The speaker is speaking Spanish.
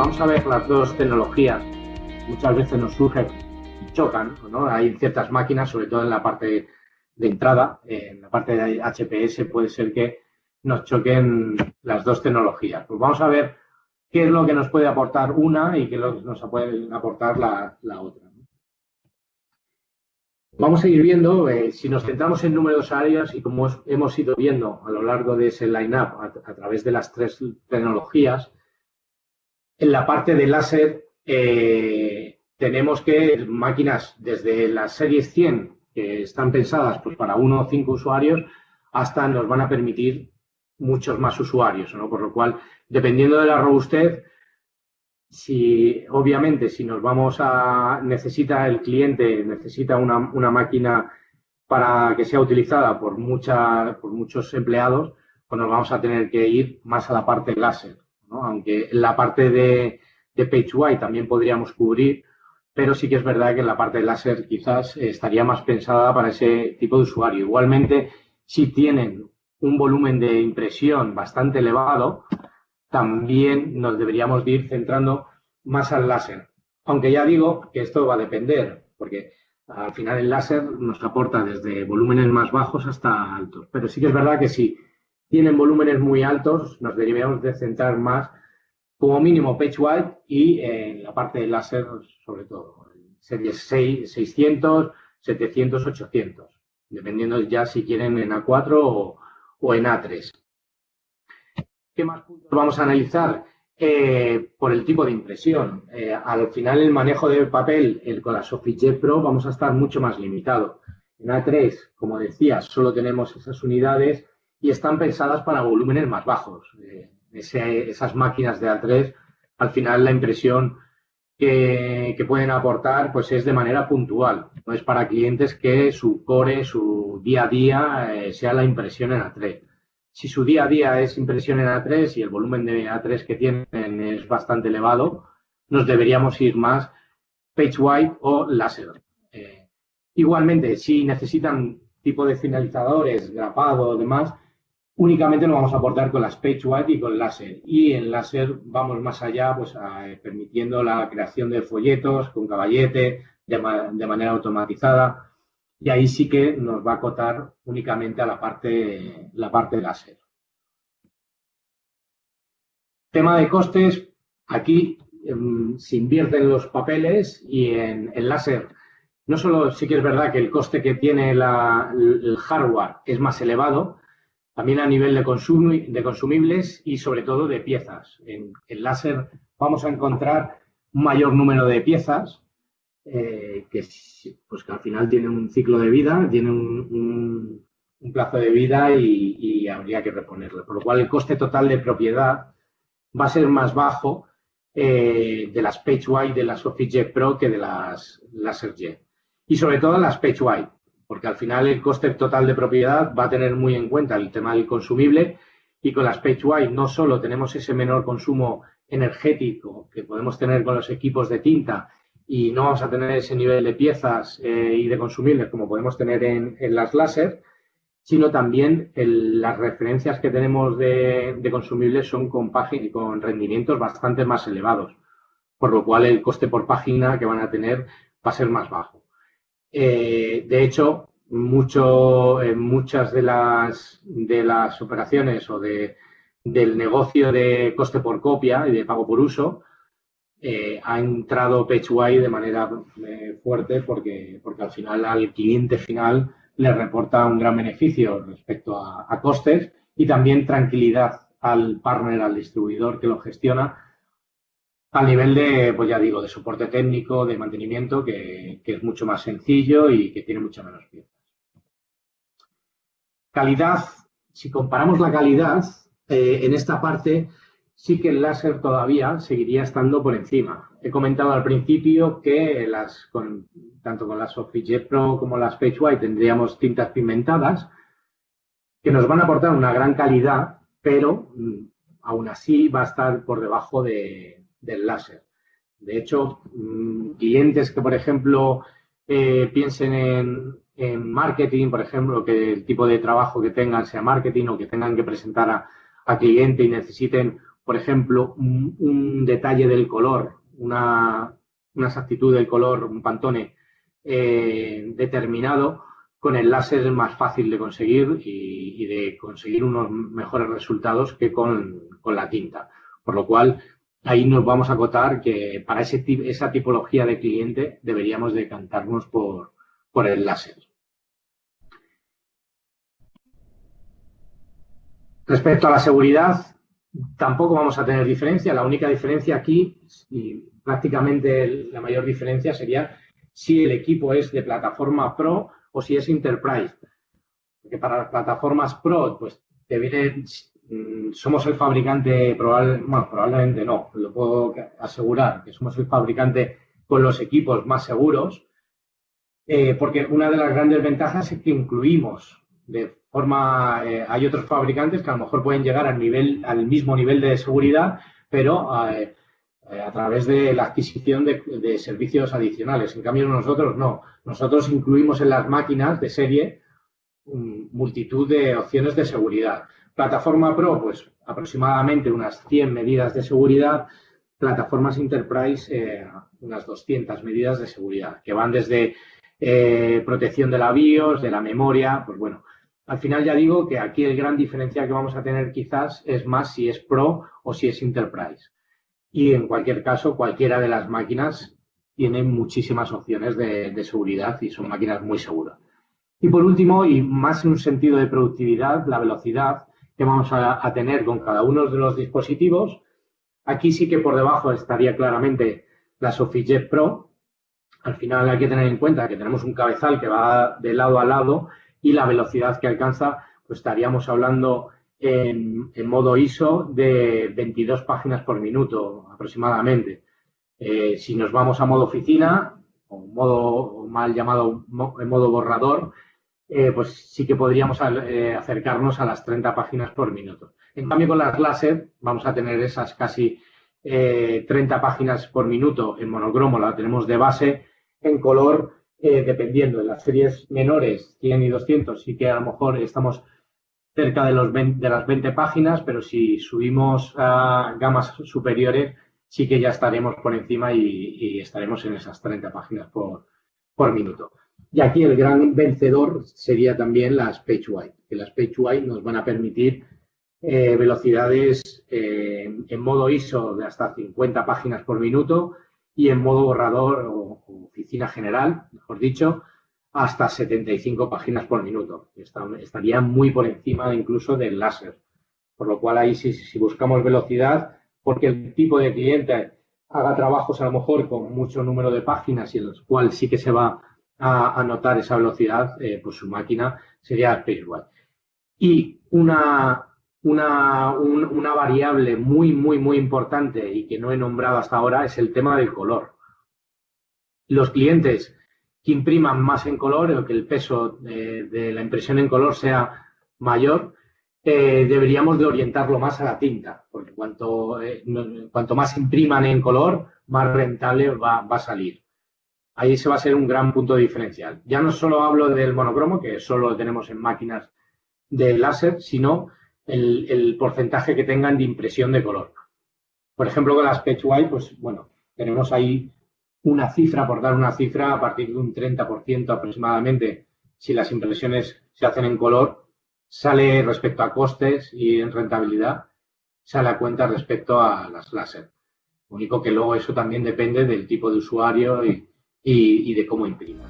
vamos a ver las dos tecnologías. Muchas veces nos surgen y chocan, ¿no? Hay ciertas máquinas, sobre todo en la parte de entrada, en la parte de HPS puede ser que nos choquen las dos tecnologías. Pues vamos a ver qué es lo que nos puede aportar una y qué es lo que nos puede aportar la otra. Vamos a ir viendo, si nos centramos en números áreas y como hemos ido viendo a lo largo de ese line-up a través de las tres tecnologías, en la parte de láser tenemos que máquinas desde las series 100, que están pensadas pues, para 1 o 5 usuarios, hasta nos van a permitir muchos más usuarios, ¿no? Por lo cual, dependiendo de la robustez, obviamente, si nos vamos necesita el cliente, necesita una máquina para que sea utilizada por muchos empleados, pues nos vamos a tener que ir más a la parte láser, ¿no? Aunque en la parte de PageWide también podríamos cubrir, pero sí que es verdad que en la parte de láser quizás estaría más pensada para ese tipo de usuario. Igualmente, si tienen un volumen de impresión bastante elevado, también nos deberíamos de ir centrando más al láser. Aunque ya digo que esto va a depender, porque al final el láser nos aporta desde volúmenes más bajos hasta altos. Pero sí que es verdad que si tienen volúmenes muy altos, nos deberíamos de centrar más, como mínimo, PageWide y en la parte de láser, sobre todo, series 600, 700, 800, dependiendo ya si quieren en A4 o en A3. ¿Qué más puntos vamos a analizar? Por el tipo de impresión. Al final, el manejo de papel con la SoffiJet Pro vamos a estar mucho más limitado. En A3, como decía, solo tenemos esas unidades y están pensadas para volúmenes más bajos. Esas máquinas de A3, al final la impresión que pueden aportar pues es de manera puntual. No es para clientes que su core, su día a día sea la impresión en A3. Si su día a día es impresión en A3 y el volumen de A3 que tienen es bastante elevado, nos deberíamos ir más PageWide o láser. Igualmente, si necesitan tipo de finalizadores, grapado o demás, únicamente lo vamos a aportar con las PageWide y con láser. Y en láser vamos más allá, pues permitiendo la creación de folletos con caballete de manera automatizada. Y ahí sí que nos va a acotar únicamente a la parte láser. Tema de costes, aquí se invierten los papeles y en láser. No solo sí que es verdad que el coste que tiene el hardware es más elevado, también a nivel de consumibles y sobre todo de piezas. En láser vamos a encontrar un mayor número de piezas, que al final tienen un ciclo de vida, tienen un plazo de vida y habría que reponerlo. Por lo cual el coste total de propiedad va a ser más bajo de las PageWide, de las SoffiJet Pro que de las LaserJet. Y sobre todo las PageWide, porque al final el coste total de propiedad va a tener muy en cuenta el tema del consumible y con las PageWide no solo tenemos ese menor consumo energético que podemos tener con los equipos de tinta y no vamos a tener ese nivel de piezas y de consumibles como podemos tener en las láser, sino también las referencias que tenemos de consumibles son con rendimientos bastante más elevados, por lo cual el coste por página que van a tener va a ser más bajo. De hecho, muchas de las operaciones o del negocio de coste por copia y de pago por uso, ha entrado PageWide de manera fuerte porque al final al cliente final le reporta un gran beneficio respecto a costes y también tranquilidad al partner, al distribuidor que lo gestiona a nivel de, pues ya digo, de soporte técnico, de mantenimiento, que es mucho más sencillo y que tiene mucha menos piezas. Calidad, si comparamos la calidad, en esta parte sí que el láser todavía seguiría estando por encima. He comentado al principio que tanto con las SoffiJet Pro como las PageWide tendríamos tintas pigmentadas que nos van a aportar una gran calidad, pero aún así va a estar por debajo del láser. De hecho, clientes que, por ejemplo, piensen en marketing, por ejemplo, que el tipo de trabajo que tengan sea marketing o que tengan que presentar a cliente y necesiten por ejemplo, un detalle del color, una exactitud del color, un Pantone determinado, con el láser es más fácil de conseguir y de conseguir unos mejores resultados que con la tinta. Por lo cual, ahí nos vamos a acotar que para esa tipología de cliente deberíamos decantarnos por el láser. Respecto a la seguridad, tampoco vamos a tener diferencia. La única diferencia aquí, y prácticamente la mayor diferencia, sería si el equipo es de plataforma Pro o si es Enterprise. Porque para las plataformas Pro, pues te viene, somos el fabricante, probablemente no, lo puedo asegurar, que somos el fabricante con los equipos más seguros, porque una de las grandes ventajas es que incluimos de forma, hay otros fabricantes que a lo mejor pueden llegar al mismo nivel de seguridad, pero a través de la adquisición de servicios adicionales. En cambio, nosotros no. Nosotros incluimos en las máquinas de serie multitud de opciones de seguridad. Plataforma Pro, pues aproximadamente unas 100 medidas de seguridad. Plataformas Enterprise, unas 200 medidas de seguridad, que van desde protección de la BIOS, de la memoria, pues bueno. Al final ya digo que aquí el gran diferencial que vamos a tener quizás es más si es Pro o si es Enterprise. Y en cualquier caso, cualquiera de las máquinas tiene muchísimas opciones de seguridad y son máquinas muy seguras. Y por último, y más en un sentido de productividad, la velocidad que vamos a tener con cada uno de los dispositivos. Aquí sí que por debajo estaría claramente la SofiJet Pro. Al final hay que tener en cuenta que tenemos un cabezal que va de lado a lado y la velocidad que alcanza, pues estaríamos hablando en modo ISO de 22 páginas por minuto aproximadamente. Si nos vamos a modo oficina, o modo mal llamado modo borrador, pues sí que podríamos acercarnos a las 30 páginas por minuto. En cambio, con las láser vamos a tener esas casi 30 páginas por minuto en monocromo, la tenemos de base. En color, dependiendo de las series menores, 100 y 200, sí que a lo mejor estamos cerca de las 20 páginas, pero si subimos a gamas superiores, sí que ya estaremos por encima y estaremos en esas 30 páginas por minuto. Y aquí el gran vencedor sería también las PageWide, que las PageWide nos van a permitir velocidades en modo ISO de hasta 50 páginas por minuto y en modo borrador o oficina general, mejor dicho, hasta 75 páginas por minuto. Estaría muy por encima incluso del láser. Por lo cual ahí si buscamos velocidad, porque el tipo de cliente haga trabajos a lo mejor con mucho número de páginas y en los cuales sí que se va a notar esa velocidad, pues su máquina sería PageWide. Y una variable muy importante y que no he nombrado hasta ahora es el tema del color. Los clientes que impriman más en color o que el peso de la impresión en color sea mayor, deberíamos de orientarlo más a la tinta, porque cuanto más impriman en color, más rentable va a salir. Ahí se va a ser un gran punto diferencial. Ya no solo hablo del monocromo, que solo lo tenemos en máquinas de láser, sino el porcentaje que tengan de impresión de color. Por ejemplo, con las PageWide, pues bueno, tenemos ahí una cifra, por dar una cifra, a partir de un 30% aproximadamente, si las impresiones se hacen en color, sale respecto a costes y en rentabilidad, sale a cuenta respecto a las láser. Lo único que luego eso también depende del tipo de usuario y de cómo imprima.